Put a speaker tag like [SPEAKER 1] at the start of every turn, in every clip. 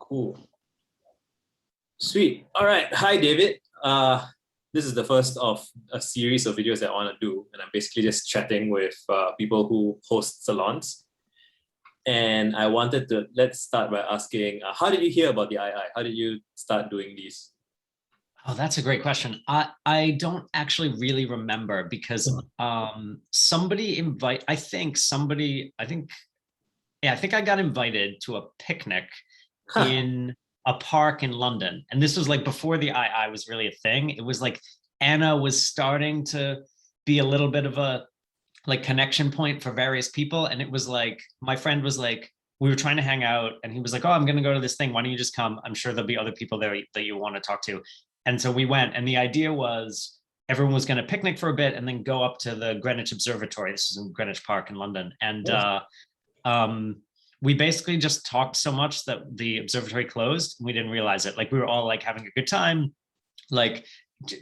[SPEAKER 1] Cool. Sweet. All right. Hi, David. This is the first of a series of videos that I want to do. And I'm basically just chatting with people who host salons. And I wanted to, let's start by asking, how did you hear about the II? How did you start doing these?
[SPEAKER 2] Oh, that's a great question. I don't actually really remember because somebody I think I got invited to a picnic in a park in London. And this was like before the II was really a thing. It was like Anna was starting to be a little bit of a like connection point for various people. And it was like, my friend was like, we were trying to hang out and he was like, oh, I'm going to go to this thing. Why don't you just come? I'm sure there'll be other people there that you want to talk to. And so we went, and the idea was everyone was going to picnic for a bit and then go up to the Greenwich Observatory. This is in Greenwich Park in London. And we basically just talked so much that the observatory closed and we didn't realize it. Like we were all like having a good time, like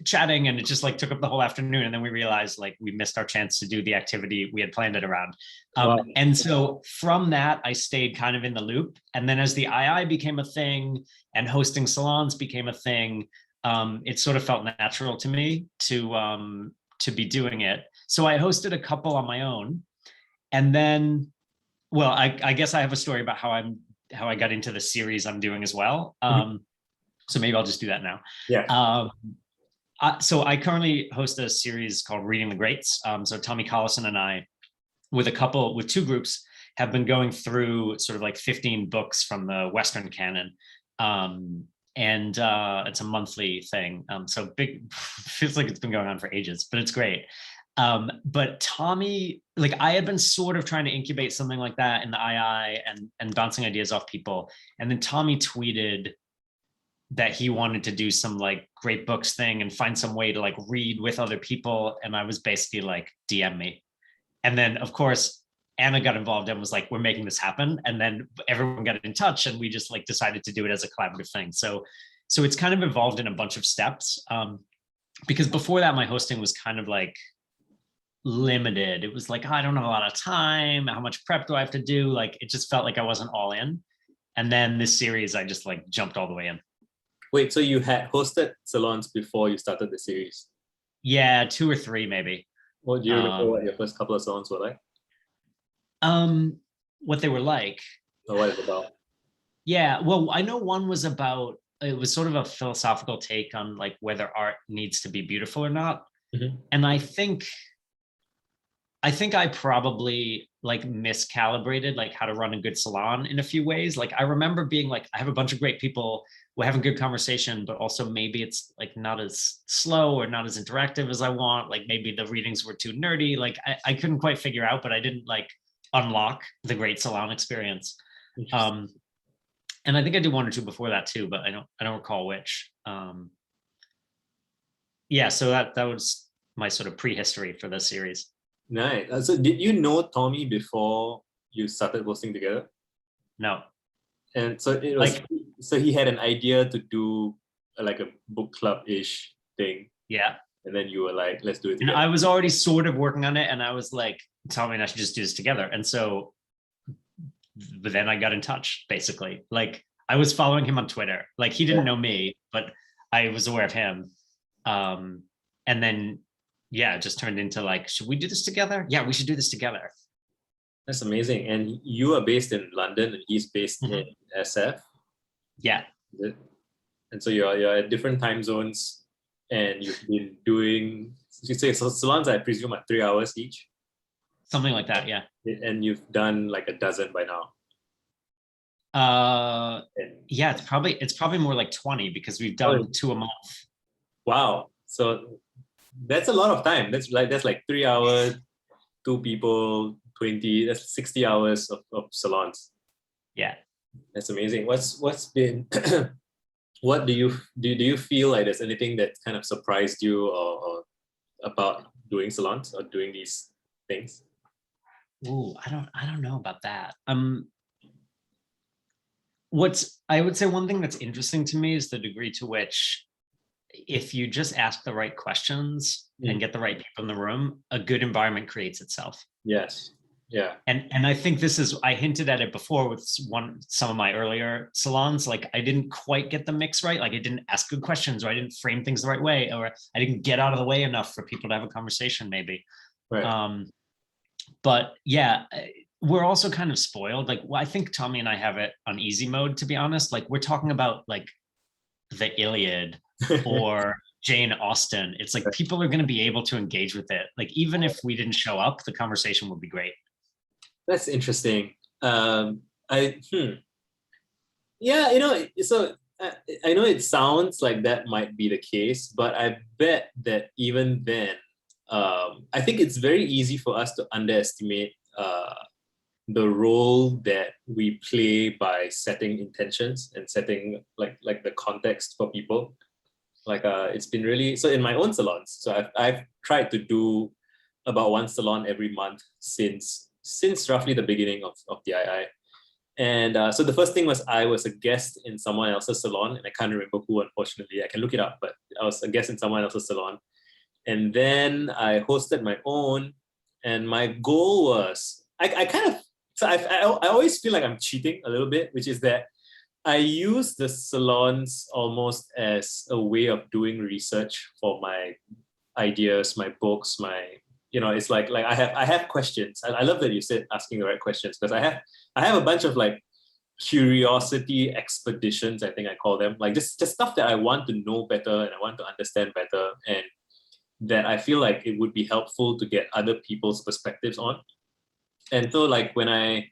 [SPEAKER 2] chatting, and it just like took up the whole afternoon. And then we realized like we missed our chance to do the activity we had planned it around.
[SPEAKER 1] Wow.
[SPEAKER 2] And so from that, I stayed kind of in the loop. And then as the II became a thing and hosting salons became a thing, it sort of felt natural to me to be doing it. So I hosted a couple on my own, and then, well, I guess I have a story about how I got into the series I'm doing as well. So maybe I'll just do that now.
[SPEAKER 1] Yeah.
[SPEAKER 2] So I currently host a series called Reading the Greats. So Tommy Collison and I, with two groups, have been going through sort of like 15 books from the Western canon. And it's a monthly thing. So big, feels like it's been going on for ages, but it's great. But Tommy, like I had been sort of trying to incubate something like that in the II and bouncing ideas off people. And then Tommy tweeted that he wanted to do some like great books thing and find some way to like read with other people. And I was basically like, DM me. And then of course, Anna got involved and was like, we're making this happen. And then everyone got in touch and we just like decided to do it as a collaborative thing. So it's kind of evolved in a bunch of steps. Because before that, my hosting was kind of like limited. It was like, I don't have a lot of time. How much prep do I have to do? Like, it just felt like I wasn't all in. And then this series, I just like jumped all the way in.
[SPEAKER 1] Wait, so you had hosted salons before you started the series?
[SPEAKER 2] Yeah, 2 or 3 maybe.
[SPEAKER 1] Well, do you remember what your first couple of salons were like?
[SPEAKER 2] What they were like.
[SPEAKER 1] Or what it's about?
[SPEAKER 2] Yeah, well, I know one was about, it was sort of a philosophical take on like whether art needs to be beautiful or not. And I think I probably like miscalibrated like how to run a good salon in a few ways. Like I remember being like, I have a bunch of great people, we're having good conversation, but also maybe it's like not as slow or not as interactive as I want. Like maybe the readings were too nerdy. Like I couldn't quite figure out, but I didn't like unlock the great salon experience. And I think I did 1 or 2 before that too, but I don't recall which. Yeah, so that was my sort of prehistory for this series.
[SPEAKER 1] Nice. So did you know Tommy before you started hosting together?
[SPEAKER 2] No.
[SPEAKER 1] And so it was like, so he had an idea to do like a book club-ish thing.
[SPEAKER 2] Yeah.
[SPEAKER 1] And then you were like, let's do it together.
[SPEAKER 2] And I was already sort of working on it, and I was like, Tommy and I should just do this together. And so, but then I got in touch, basically. Like I was following him on Twitter. Like he didn't know me, but I was aware of him. And then, yeah, it just turned into like, should we do this together? Yeah, we should do this together.
[SPEAKER 1] That's amazing. And you are based in London and he's based in SF.
[SPEAKER 2] Yeah.
[SPEAKER 1] And so you're at different time zones and you've been doing, you say so salons, I presume, at 3 hours each.
[SPEAKER 2] Something like that, yeah.
[SPEAKER 1] And you've done like a dozen by now.
[SPEAKER 2] Yeah, it's probably more like 20 because we've done 2 a month.
[SPEAKER 1] Wow. So that's a lot of time. That's like 3 hours, 2 people, 20, that's 60 hours of salons.
[SPEAKER 2] Yeah.
[SPEAKER 1] That's amazing. What's been what do you feel like there's anything that kind of surprised you or about doing salons or doing these things?
[SPEAKER 2] Ooh, I don't know about that. I would say one thing that's interesting to me is the degree to which if you just ask the right questions and get the right people in the room, a good environment creates itself.
[SPEAKER 1] Yes. Yeah.
[SPEAKER 2] And I think this is, I hinted at it before with some of my earlier salons. Like I didn't quite get the mix right. Like I didn't ask good questions, or I didn't frame things the right way, or I didn't get out of the way enough for people to have a conversation maybe.
[SPEAKER 1] Right.
[SPEAKER 2] But yeah, we're also kind of spoiled. Like, well, I think Tommy and I have it on easy mode, to be honest. Like we're talking about like the Iliad or Jane Austen. It's like people are going to be able to engage with it. Like even if we didn't show up, the conversation would be great.
[SPEAKER 1] That's interesting. I Yeah, you know, so I know it sounds like that might be the case, but I bet that even then, I think it's very easy for us to underestimate the role that we play by setting intentions and setting like the context for people. Like it's been really so in my own salons. So I've tried to do about one salon every month since roughly the beginning of the II. And so the first thing was I was a guest in someone else's salon, and I can't remember who, unfortunately. I can look it up, but I was a guest in someone else's salon. And then I hosted my own, and my goal was I kind of so I always feel like I'm cheating a little bit, which is that I use the salons almost as a way of doing research for my ideas, my books, my it's like I have questions. I love that you said asking the right questions, because I have a bunch of like curiosity expeditions, I think I call them, like just stuff that I want to know better and I want to understand better, and that I feel like it would be helpful to get other people's perspectives on. And so like when I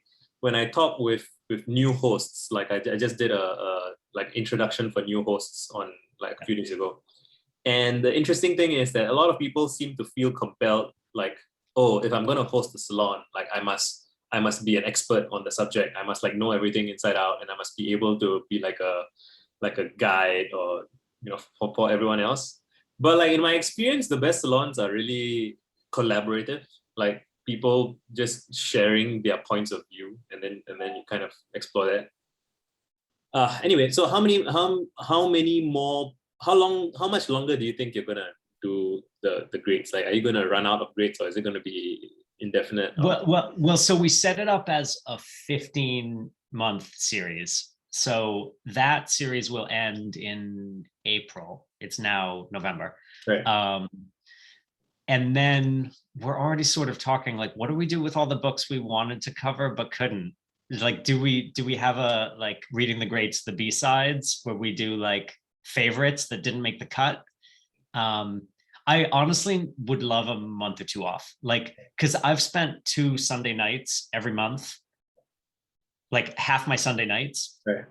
[SPEAKER 1] talk with new hosts, like I just did a like introduction for new hosts on like a few days ago. And the interesting thing is that a lot of people seem to feel compelled, like, oh, if I'm going to host a salon, like I must be an expert on the subject. I must like know everything inside out, and I must be able to be like a guide, or for everyone else. But like in my experience, the best salons are really collaborative, like people just sharing their points of view, and then you kind of explore that. Anyway, so how many more how much longer do you think you're gonna do the grades? Like, are you gonna run out of grades, or is it gonna be indefinite?
[SPEAKER 2] Well, so we set it up as a 15-month series. So that series will end in April. It's now November.
[SPEAKER 1] Right.
[SPEAKER 2] And then we're already sort of talking like, what do we do with all the books we wanted to cover but couldn't? Like, do we have a like reading the greats, the B-sides, where we do like favorites that didn't make the cut? I honestly would love a month or two off, like, because I've spent 2 Sunday nights every month, like half my Sunday nights,
[SPEAKER 1] Right.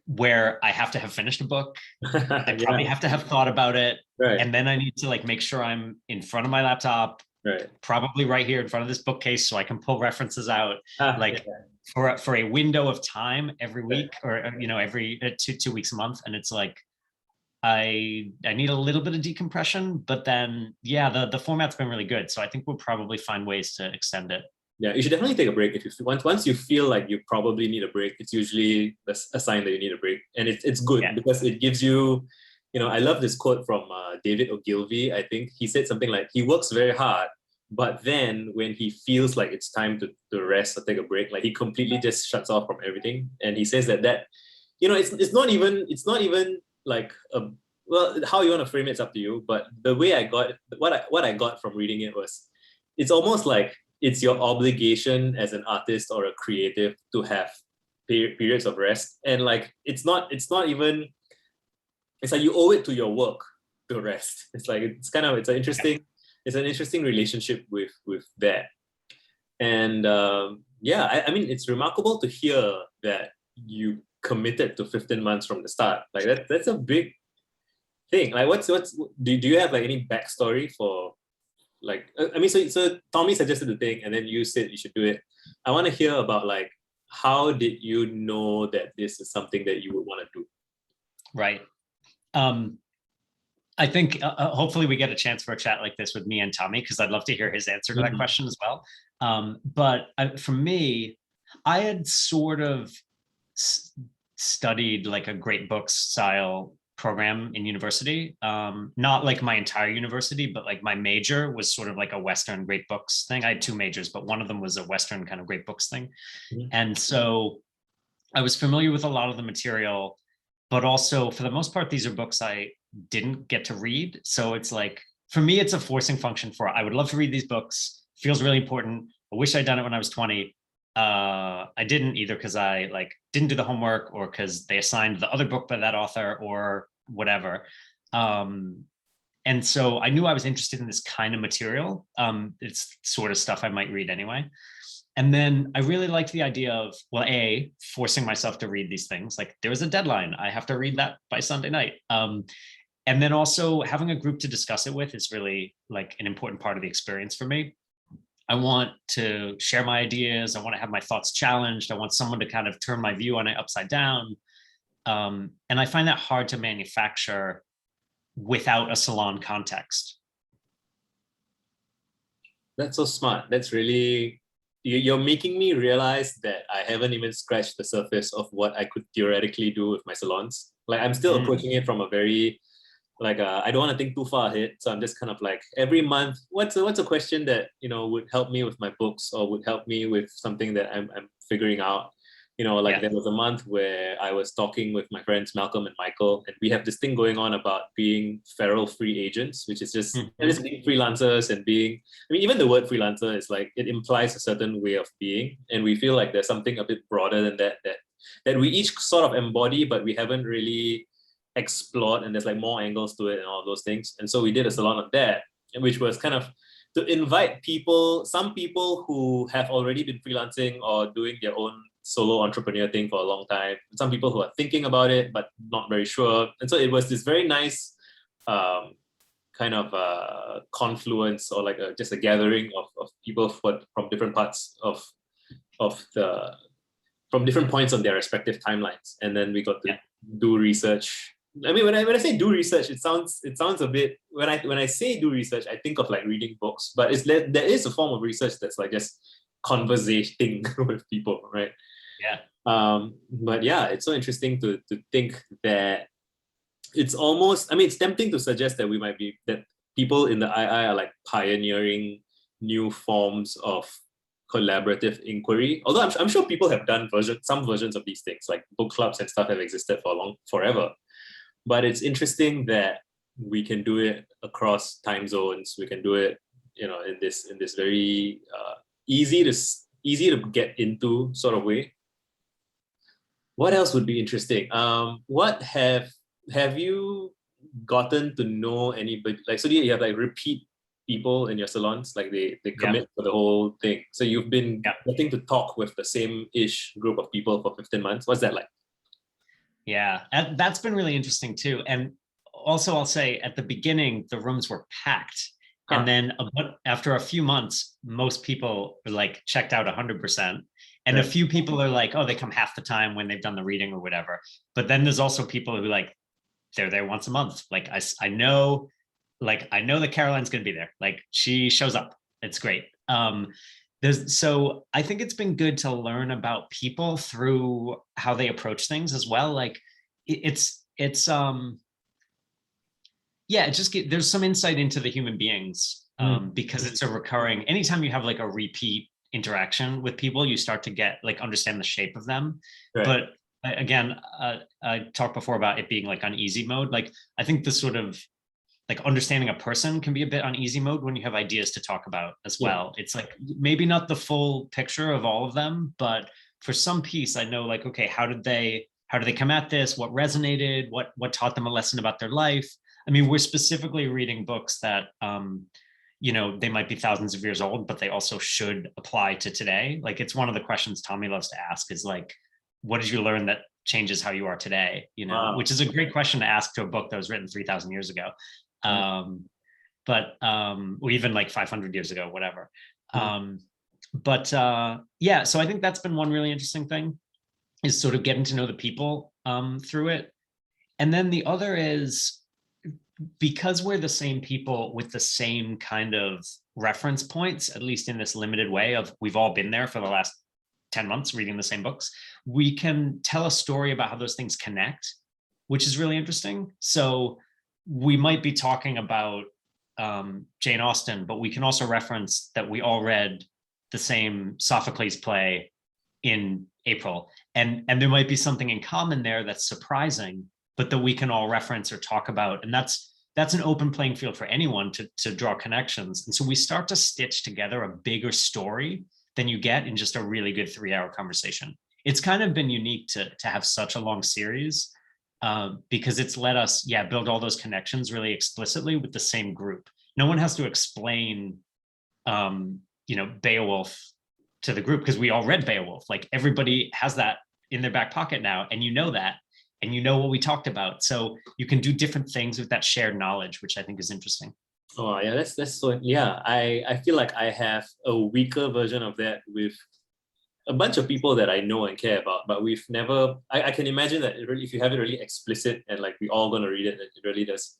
[SPEAKER 2] where I have to have finished a book. I probably
[SPEAKER 1] Yeah.
[SPEAKER 2] have to have thought about it.
[SPEAKER 1] Right.
[SPEAKER 2] And then I need to like make sure I'm in front of my laptop,
[SPEAKER 1] Right.
[SPEAKER 2] probably right here in front of this bookcase, so I can pull references out, like
[SPEAKER 1] Yeah.
[SPEAKER 2] for a window of time every
[SPEAKER 1] Right.
[SPEAKER 2] week, or every 2 weeks a month. And it's like, I need a little bit of decompression, but then yeah, the format's been really good. So I think we'll probably find ways to extend it.
[SPEAKER 1] Yeah, you should definitely take a break. If you once you feel like you probably need a break, it's usually a sign that you need a break, and it's good
[SPEAKER 2] Yeah.
[SPEAKER 1] because it gives you, I love this quote from David Ogilvy. I think he said something like, he works very hard, but then when he feels like it's time to rest or take a break, like he completely just shuts off from everything. And he says that it's not even like a, well, how you want to frame it's up to you. But the way I got what I got from reading it was, it's almost like it's your obligation as an artist or a creative to have periods of rest. And like it's not even, it's like you owe it to your work to rest. It's like it's an interesting relationship with that. And yeah, I mean, it's remarkable to hear that you committed to 15 months from the start. Like that's a big thing. Like do you have like any backstory for, like, I mean, so Tommy suggested the thing and then you said you should do it. I want to hear about, like, how did you know that this is something that you would want to do?
[SPEAKER 2] Right. I think hopefully we get a chance for a chat like this with me and Tommy, because I'd love to hear his answer to that question as well. But for me, I had sort of studied like a great books style program in university. Not like my entire university, but like my major was sort of like a Western great books thing. I had two majors, but one of them was a Western kind of great books thing. And so I was familiar with a lot of the material, but also for the most part, these are books I didn't get to read. So it's like, for me, it's a forcing function for, I would love to read these books. Feels really important. I wish I'd done it when I was 20. I didn't either because I like didn't do the homework or because they assigned the other book by that author or whatever. And so I knew I was interested in this kind of material. It's sort of stuff I might read anyway. And then I really liked the idea of, well, A, forcing myself to read these things. Like there was a deadline. I have to read that by Sunday night. And then also having a group to discuss it with is really like an important part of the experience for me. I want to share my ideas. I want to have my thoughts challenged. I want someone to kind of turn my view on it upside down. And I find that hard to manufacture without a salon context.
[SPEAKER 1] That's so smart. That's really, you're making me realize that I haven't even scratched the surface of what I could theoretically do with my salons. Like I'm still approaching it from a very, like I don't want to think too far ahead. So I'm just kind of like every month, what's a question that, you know, would help me with my books or would help me with something that I'm figuring out. You know, like there was a month where I was talking with my friends Malcolm and Michael, and we have this thing going on about being feral free agents, which is just, just being freelancers and being, I mean, even the word freelancer is like, it implies a certain way of being. And we feel like there's something a bit broader than that we each sort of embody, but we haven't really explored, and there's like more angles to it and all those things. And so we did a salon on that, which was kind of to invite people, some people who have already been freelancing or doing their own solo entrepreneur thing for a long time, some people who are thinking about it but not very sure. And so it was this very nice kind of confluence, or like just a gathering of people from different parts of from different points on their respective timelines. And then we got to do research. I mean, when I say do research, it sounds a bit, when I say do research, I think of like reading books, but there is a form of research that's like just conversating with people, right?
[SPEAKER 2] Yeah.
[SPEAKER 1] But yeah, it's so interesting to think that it's almost, I mean, it's tempting to suggest that that people in the II are like pioneering new forms of collaborative inquiry. Although I'm sure people have done some versions of these things, like book clubs and stuff have existed forever. But it's interesting that we can do it across time zones. We can do it, you know, in this very easy to get into sort of way. What else would be interesting? What have you gotten to know anybody? Like, so do you have like repeat people in your salons? Like they commit for the whole thing. So you've been getting to talk with the same-ish group of people for 15 months. What's that like?
[SPEAKER 2] Yeah, that's been really interesting too. And also I'll say at the beginning, the rooms were packed. And then after a few months, most people are like checked out 100%. And a few people are like, oh, they come half the time when they've done the reading or whatever. But then there's also people who like, they're there once a month. Like I know that Caroline's going to be there. Like she shows up. It's great. So I think it's been good to learn about people through how they approach things as well. Like there's some insight into the human beings because it's a recurring, anytime you have like a repeat interaction with people, you start to get like understand the shape of them. Right. But again, I talked before about it being like on easy mode. Like I think the sort of like understanding a person can be a bit on easy mode when you have ideas to talk about as well. It's like maybe not the full picture of all of them, but for some piece, I know like, okay, how did they come at this? What resonated? What taught them a lesson about their life? I mean, we're specifically reading books that, you know, they might be thousands of years old, but they also should apply to today. Like it's one of the questions Tommy loves to ask is like, what did you learn that changes how you are today? You know, which is a great question to ask to a book that was written 3,000 years ago. Or even like 500 years ago, whatever. Yeah, so I think that's been one really interesting thing is sort of getting to know the people through it. And then the other is because we're the same people with the same kind of reference points, at least in this limited way of we've all been there for the last 10 months reading the same books, we can tell a story about how those things connect which is really interesting. So we might be talking about Jane Austen, but we can also reference that we all read the same Sophocles play in April. And there might be something in common there that's surprising, but that we can all reference or talk about. And that's an open playing field for anyone to draw connections. And so we start to stitch together a bigger story than you get in just a really good 3-hour conversation. It's kind of been unique to have such a long series because it's let us, build all those connections really explicitly with the same group. No one has to explain, Beowulf to the group because we all read Beowulf. Like everybody has that in their back pocket now, and you know that, and you know what we talked about. So you can do different things with that shared knowledge, which I think is interesting.
[SPEAKER 1] Oh yeah, that's so yeah. I feel like I have a weaker version of that with a bunch of people that I know and care about, but we've never. I can imagine that if you have it really explicit and like we all gonna read it, it really does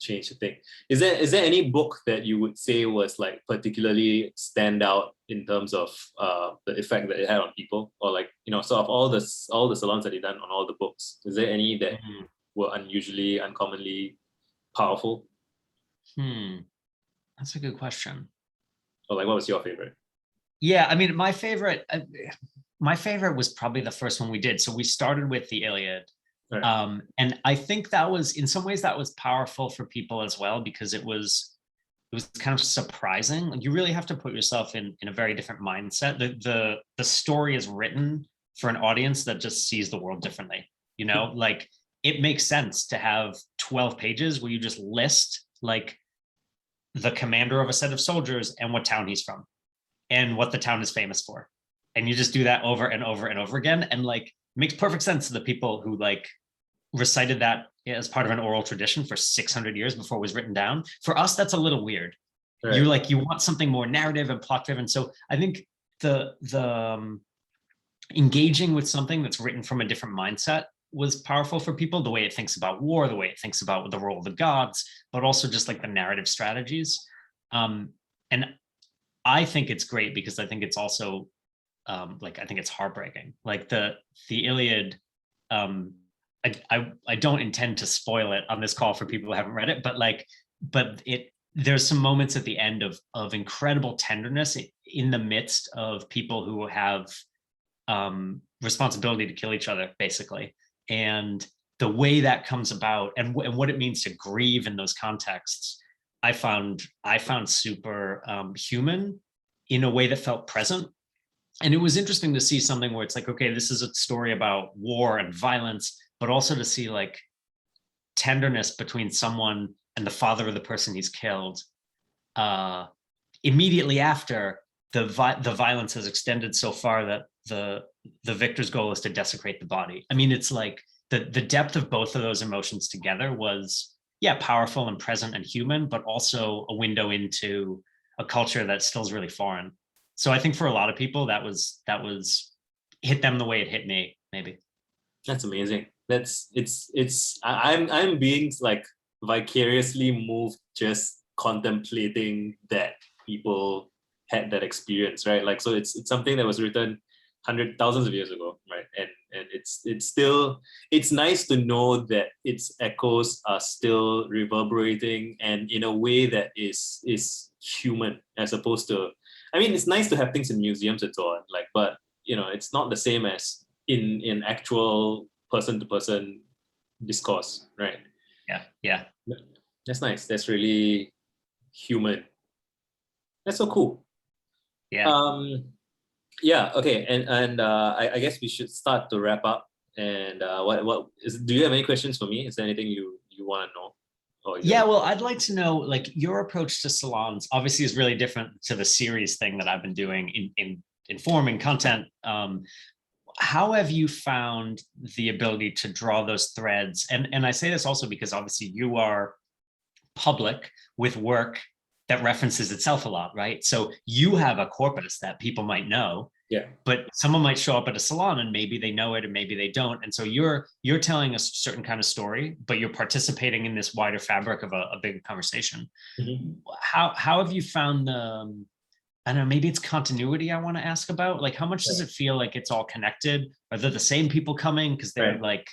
[SPEAKER 1] change the thing. Is there any book that you would say was like particularly stand out in terms of the effect that it had on people, or like sort of all the salons that you've done on all the books? Is there any that were unusually, uncommonly powerful?
[SPEAKER 2] That's a good question.
[SPEAKER 1] Or like, what was your favorite?
[SPEAKER 2] Yeah, I mean, my favorite was probably the first one we did. So we started with the Iliad. Right. And I think that was, in some ways, that was powerful for people as well, because it was kind of surprising. Like, you really have to put yourself in a very different mindset. The story is written for an audience that just sees the world differently. Like it makes sense to have 12 pages where you just list like the commander of a set of soldiers and what town he's from and what the town is famous for. And you just do that over and over and over again. And like, makes perfect sense to the people who like recited that as part of an oral tradition for 600 years before it was written down. For us, that's a little weird. Right. You want something more narrative and plot driven. So I think the engaging with something that's written from a different mindset was powerful for people. The way it thinks about war, the way it thinks about the role of the gods, but also just like the narrative strategies. And I think it's great because I think it's also I think it's heartbreaking. Like the Iliad, I don't intend to spoil it on this call for people who haven't read it, but there's some moments at the end of incredible tenderness in the midst of people who have responsibility to kill each other, basically. And the way that comes about and what it means to grieve in those contexts, I found super human in a way that felt present. And it was interesting to see something where it's like, okay, this is a story about war and violence, but also to see like tenderness between someone and the father of the person he's killed. Immediately after, the violence has extended so far that the victor's goal is to desecrate the body. I mean, it's like the depth of both of those emotions together was, powerful and present and human, but also a window into a culture that still is really foreign. So I think for a lot of people that was hit them the way it hit me, maybe.
[SPEAKER 1] That's amazing. I'm being like vicariously moved just contemplating that people had that experience, right? Like, so it's something that was written thousands of years ago, right? And it's nice to know that its echoes are still reverberating and in a way that is human, as opposed to, I mean, it's nice to have things in museums and so on, like, but it's not the same as in actual person-to-person discourse, right?
[SPEAKER 2] Yeah.
[SPEAKER 1] That's nice. That's really human. That's so cool.
[SPEAKER 2] Yeah.
[SPEAKER 1] Yeah. Okay. And I guess we should start to wrap up. And do you have any questions for me? Is there anything you want to know?
[SPEAKER 2] Well, I'd like to know, like, your approach to salons obviously is really different to the series thing that I've been doing in informing content. How have you found the ability to draw those threads? And I say this also because obviously you are public with work that references itself a lot, right? So you have a corpus that people might know.
[SPEAKER 1] Yeah.
[SPEAKER 2] But someone might show up at a salon and maybe they know it and maybe they don't. And so you're telling a certain kind of story, but you're participating in this wider fabric of a bigger conversation. Mm-hmm. How have you found I don't know, maybe it's continuity I want to ask about. Like, how much does it feel like it's all connected? Are they the same people coming? Because they're like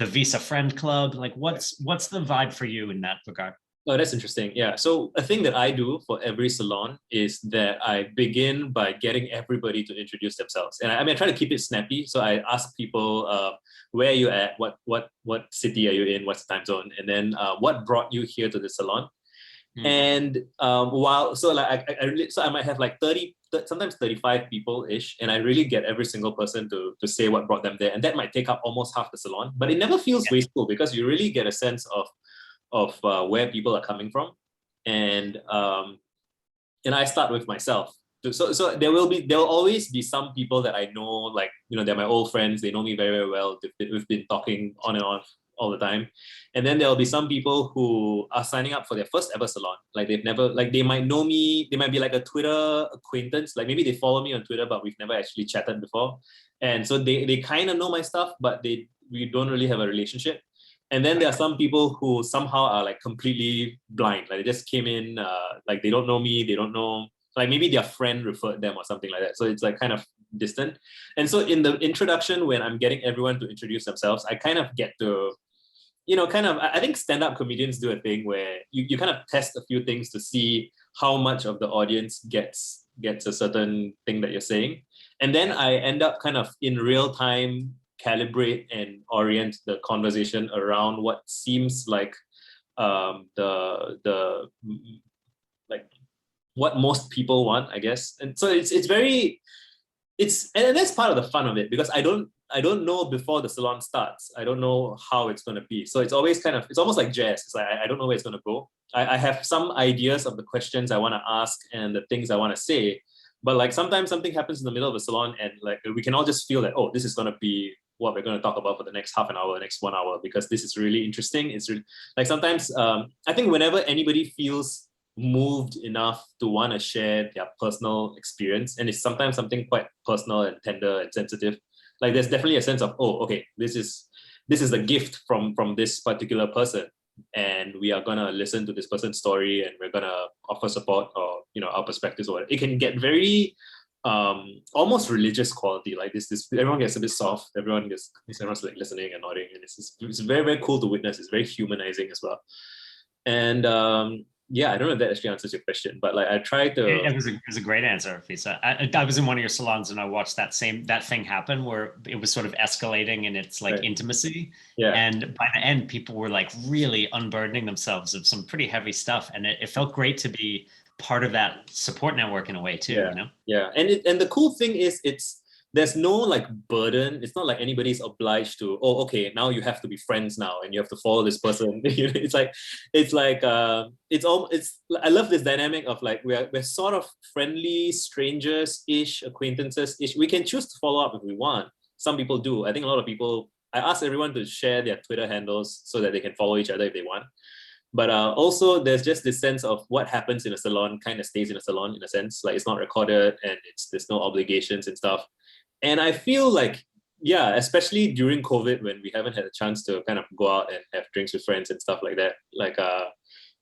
[SPEAKER 2] the Visa Friend Club? Like what's the vibe for you in that regard?
[SPEAKER 1] Oh, that's interesting. Yeah. So a thing that I do for every salon is that I begin by getting everybody to introduce themselves. And I mean, I try to keep it snappy. So I ask people, where are you at? What city are you in? What's the time zone? And then what brought you here to the salon? And while so like I really, so I might have like 30, sometimes 35 people ish, and I really get every single person to say what brought them there, and that might take up almost half the salon. But it never feels wasteful because you really get a sense of where people are coming from, and I start with myself. So there will always be some people that I know, like they're my old friends. They know me very very well. We've been talking on and on all the time. And then there'll be some people who are signing up for their first ever salon. Like they've never, like they might know me, they might be like a Twitter acquaintance. Like maybe they follow me on Twitter, but we've never actually chatted before. And so they kind of know my stuff, but we don't really have a relationship. And then there are some people who somehow are like completely blind. Like they just came in, like they don't know me, they don't know, like maybe their friend referred them or something like that. So it's like kind of distant. And so in the introduction, when I'm getting everyone to introduce themselves, I kind of get to, I think stand-up comedians do a thing where you kind of test a few things to see how much of the audience gets a certain thing that you're saying. And then I end up kind of in real time calibrate and orient the conversation around what seems like the like what most people want, I guess. And so it's very, and that's part of the fun of it, because I don't know before the salon starts. I don't know how it's going to be. So it's always it's almost like jazz. It's like, I don't know where it's going to go. I have some ideas of the questions I want to ask and the things I want to say. But like sometimes something happens in the middle of a salon and like we can all just feel that, oh, this is going to be what we're going to talk about for the next half an hour, next 1 hour, because this is really interesting. It's really, like sometimes I think whenever anybody feels moved enough to want to share their personal experience, and it's sometimes something quite personal and tender and sensitive, like there's definitely a sense of, oh, okay, this is a gift from this particular person, and we are gonna listen to this person's story and we're gonna offer support or our perspectives or whatever. It can get very almost religious quality, like this everyone gets a bit soft, everyone's like listening and nodding, and it's very very cool to witness. It's very humanizing as well. And yeah, I don't know if that actually answers your question, but like I tried to.
[SPEAKER 2] It was a great answer, Visa. I was in one of your salons and I watched that thing happen where it was sort of escalating in its like intimacy.
[SPEAKER 1] Yeah.
[SPEAKER 2] And by the end, people were like really unburdening themselves of some pretty heavy stuff, and it felt great to be part of that support network in a way too.
[SPEAKER 1] Yeah. Yeah, and the cool thing is there's no like burden. It's not like anybody's obliged to, oh, okay, now you have to be friends now and you have to follow this person. It's I love this dynamic of like we're sort of friendly strangers-ish, acquaintances-ish. We can choose to follow up if we want. Some people do. I think a lot of people, I ask everyone to share their Twitter handles so that they can follow each other if they want. But also there's just this sense of what happens in a salon kind of stays in a salon in a sense. Like it's not recorded and there's no obligations and stuff. And I feel like, yeah, especially during COVID when we haven't had a chance to kind of go out and have drinks with friends and stuff like that, like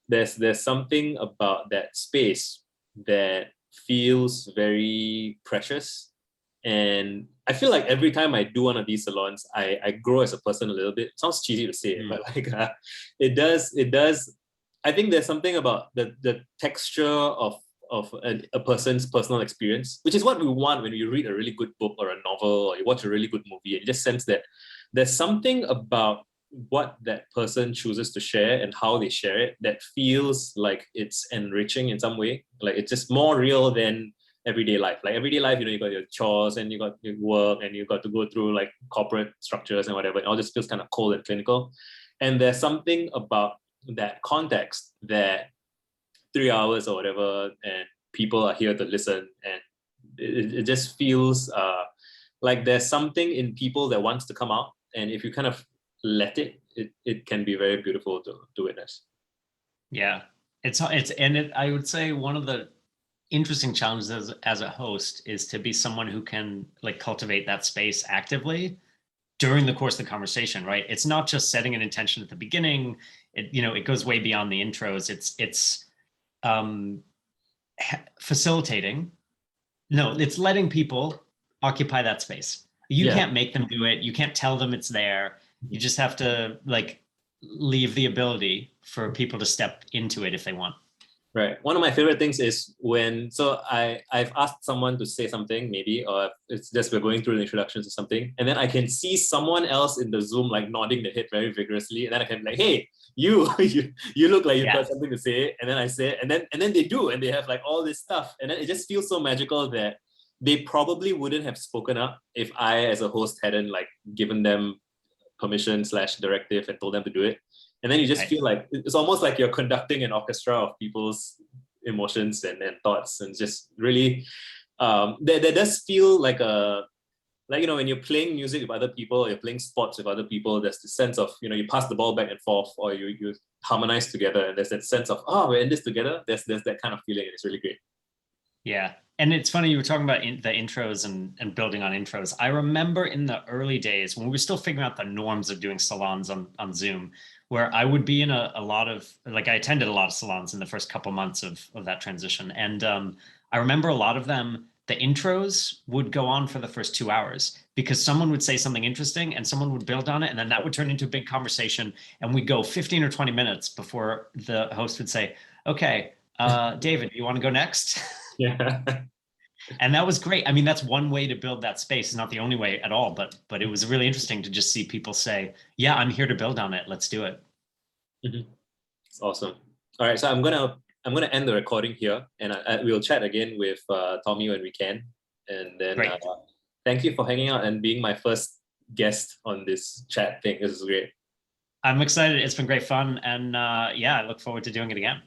[SPEAKER 1] there's something about that space that feels very precious. And I feel like every time I do one of these salons, I grow as a person a little bit. It sounds cheesy to say it, but like it does. I think there's something about the texture of a person's personal experience, which is what we want when you read a really good book or a novel or you watch a really good movie. And you just sense that there's something about what that person chooses to share and how they share it that feels like it's enriching in some way. Like it's just more real than everyday life. Like everyday life, you got your chores and you got your work and you got to go through like corporate structures and whatever. It all just feels kind of cold and clinical. And there's something about that context that 3 hours or whatever, and people are here to listen, and it just feels like there's something in people that wants to come out, and if you kind of let it can be very beautiful to witness.
[SPEAKER 2] Yeah, I would say one of the interesting challenges as a host is to be someone who can like cultivate that space actively during the course of the conversation, right? It's not just setting an intention at the beginning. It goes way beyond the intros. It's facilitating. No, it's letting people occupy that space. You can't make them do it. You can't tell them it's there. You just have to like leave the ability for people to step into it if they want.
[SPEAKER 1] Right. One of my favorite things is when, so I've asked someone to say something maybe, or it's just we're going through the introductions or something, and then I can see someone else in the Zoom like nodding the head very vigorously, and then I can be like, hey, you look like you've got something to say, and then I say, and then they do, and they have like all this stuff, and then it just feels so magical that they probably wouldn't have spoken up if I, as a host, hadn't like given them permission slash directive and told them to do it. And then you just feel like it's almost like you're conducting an orchestra of people's emotions and thoughts, and just really there does feel like like, you know, when you're playing music with other people, or you're playing sports with other people, there's the sense of, you know, you pass the ball back and forth, or you harmonize together, and there's that sense of, oh, we're in this together. There's that kind of feeling, and it's really great.
[SPEAKER 2] Yeah. And it's funny, you were talking about the intros and building on intros. I remember in the early days when we were still figuring out the norms of doing salons on Zoom, where I would be in a lot of, like I attended a lot of salons in the first couple months of that transition. And I remember a lot of them, the intros would go on for the first 2 hours because someone would say something interesting and someone would build on it. And then that would turn into a big conversation. And we'd go 15 or 20 minutes before the host would say, okay, David, you want to go next?
[SPEAKER 1] Yeah.
[SPEAKER 2] And that was great. I mean, that's one way to build that space. It's not the only way at all, but it was really interesting to just see people say, yeah, I'm here to build on it. Let's do it.
[SPEAKER 1] It's awesome. All right, so I'm gonna end the recording here, and we'll chat again with Tommy when we can. And then thank you for hanging out and being my first guest on this chat thing. This is great.
[SPEAKER 2] I'm excited. It's been great fun. And yeah, I look forward to doing it again.